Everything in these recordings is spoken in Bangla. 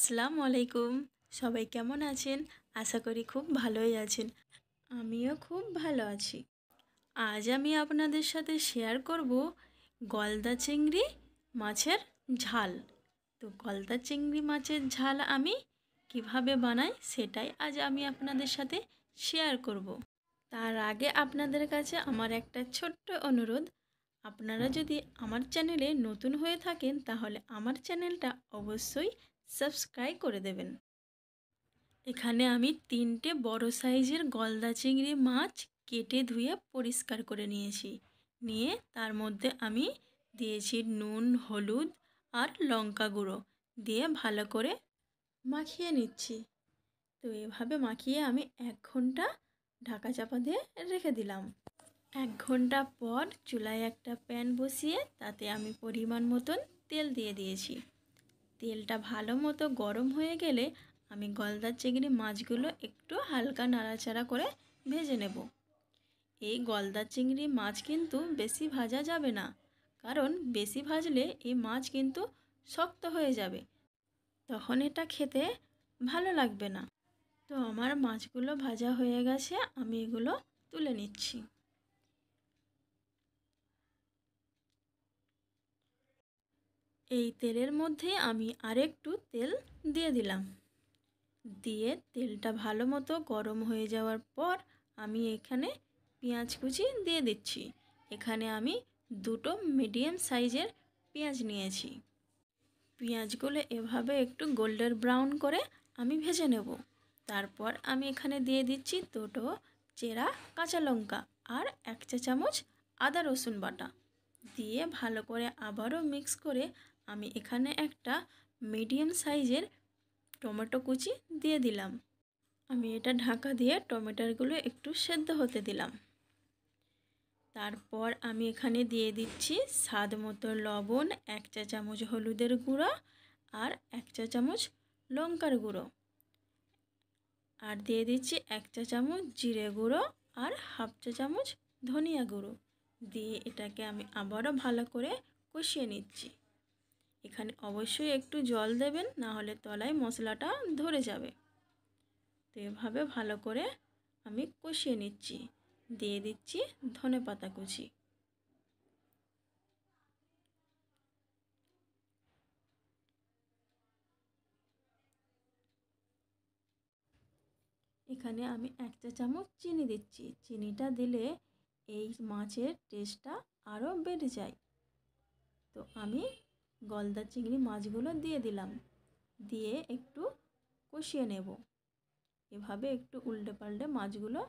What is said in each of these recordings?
আসসালামু আলাইকুম। সবাই কেমন আছেন? আশা করি খুব ভালোই আছেন। আমিও খুব ভালো আছি। আজ আমি আপনাদের সাথে শেয়ার করব গলদা চিংড়ি মাছের ঝাল। তো গলদা চিংড়ি মাছের ঝাল আমি কিভাবে বানাই সেটাই আজ আমি আপনাদের সাথে শেয়ার করব। তার আগে আপনাদের কাছে আমার একটা ছোট্ট অনুরোধ, আপনারা যদি আমার চ্যানেলে নতুন হয়ে থাকেন তাহলে আমার চ্যানেলটা অবশ্যই সাবস্ক্রাইব করে দেবেন। এখানে আমি 3টে বড় সাইজের গলদা চিংড়ি মাছ কেটে ধুয়ে পরিষ্কার করে নিয়েছি। নিয়ে তার মধ্যে আমি দিয়েছি নুন, হলুদ আর লঙ্কা গুঁড়ো দিয়ে ভালো করে মাখিয়ে নিচ্ছি। তো এভাবে মাখিয়ে আমি 1 ঘন্টা ঢাকা চাপা দিয়ে রেখে দিলাম। 1 ঘন্টা পর চুলায় একটা প্যান বসিয়ে তাতে আমি পরিমাণ মতন তেল দিয়ে দিয়েছি। তেলটা ভালো মতো গরম হয়ে গেলে আমি গলদা চিংড়ি মাছগুলো একটু হালকা নাড়াচাড়া করে ভেজে নেব। এই গলদা চিংড়ি মাছ কিন্তু বেশি ভাজা যাবে না, কারণ বেশি ভাজলে এই মাছ কিন্তু শক্ত হয়ে যাবে, তখন এটা খেতে ভালো লাগবে না। তো আমার মাছগুলো ভাজা হয়ে গেছে, আমি এগুলো তুলে নিচ্ছি। এই তেলের মধ্যে আমি আরেকটু তেল দিয়ে দিলাম। দিয়ে তেলটা ভালো মতো গরম হয়ে যাওয়ার পর আমি এখানে পেঁয়াজ কুচি দিয়ে দিচ্ছি। এখানে আমি 2টো মিডিয়াম সাইজের পেঁয়াজ নিয়েছি। পেঁয়াজগুলো এভাবে একটু গোল্ডেন ব্রাউন করে আমি ভেজে নেব। তারপর আমি এখানে দিয়ে দিচ্ছি 2টো চেরা কাঁচা লঙ্কা আর 1 চা চামচ আদা রসুন বাটা। দিয়ে ভালো করে আবারও মিক্স করে আমি এখানে একটা মিডিয়াম সাইজের টমেটো কুচি দিয়ে দিলাম। আমি এটা ঢাকা দিয়ে টমেটোগুলো একটু সেদ্ধ হতে দিলাম। তারপর আমি এখানে দিয়ে দিচ্ছি স্বাদ মতো লবণ, 1 চা চামচ হলুদের গুঁড়ো আর 1 চা চামচ লঙ্কার গুঁড়ো, আর দিয়ে দিচ্ছি 1 চা চামচ জিরে গুঁড়ো আর 1/2 চা চামচ ধনিয়া গুঁড়ো। দিয়ে এটাকে আমি আবারও ভালো করে কষিয়ে নিচ্ছি। এখানে অবশ্যই একটু জল দেবেন, না হলে তলায় মশলাটা ধরে যাবে। তো এভাবে ভালো করে আমি কষিয়ে নিচ্ছি। দিয়ে দিচ্ছি ধনেপাতা কুচি। এখানে আমি 1 চা চামচ চিনি দিচ্ছি। চিনিটা দিলে এই মাছের টেস্টটা আরও বেড়ে যায়। তো আমি গলদা চিংড়ি মাছগুলো দিয়ে দিলাম। দিয়ে একটু কষিয়ে নেব। এভাবে একটু উল্টে পাল্টে মাছগুলো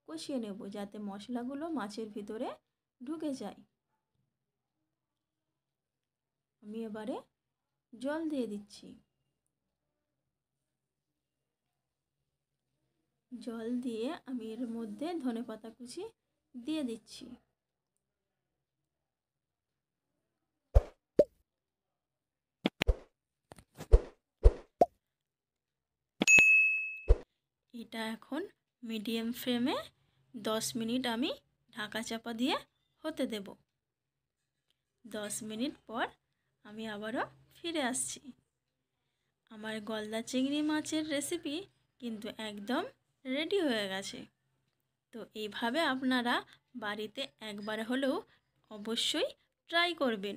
কষিয়ে নেব, যাতে মশলাগুলো মাছের ভিতরে ঢুকে যায়। আমি এবারে জল দিয়ে দিচ্ছি। জল দিয়ে আমি এর মধ্যে ধনেপাতা কুচি দিয়ে দিচ্ছি। এটা এখন মিডিয়াম ফ্লেমে 10 মিনিট আমি ঢাকা চাপা দিয়ে হতে দেব। 10 মিনিট পর আমি আবারও ফিরে আসছি। আমার গলদা চিংড়ি মাছের রেসিপি কিন্তু একদম রেডি হয়ে গেছে। তো এইভাবে আপনারা বাড়িতে একবার হলেও অবশ্যই ট্রাই করবেন।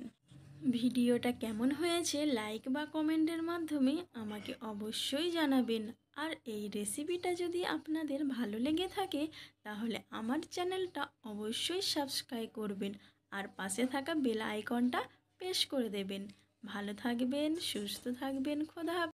ভিডিওটা কেমন হয়েছে লাইক বা কমেন্টের মাধ্যমে আমাকে অবশ্যই জানাবেন। আর এই রেসিপিটা যদি আপনাদের ভালো লেগে থাকে তাহলে আমার চ্যানেলটা অবশ্যই সাবস্ক্রাইব করবেন আর পাশে থাকা বেল আইকনটা প্রেস করে দেবেন। ভালো থাকবেন, সুস্থ থাকবেন, খোদা হাফেজ।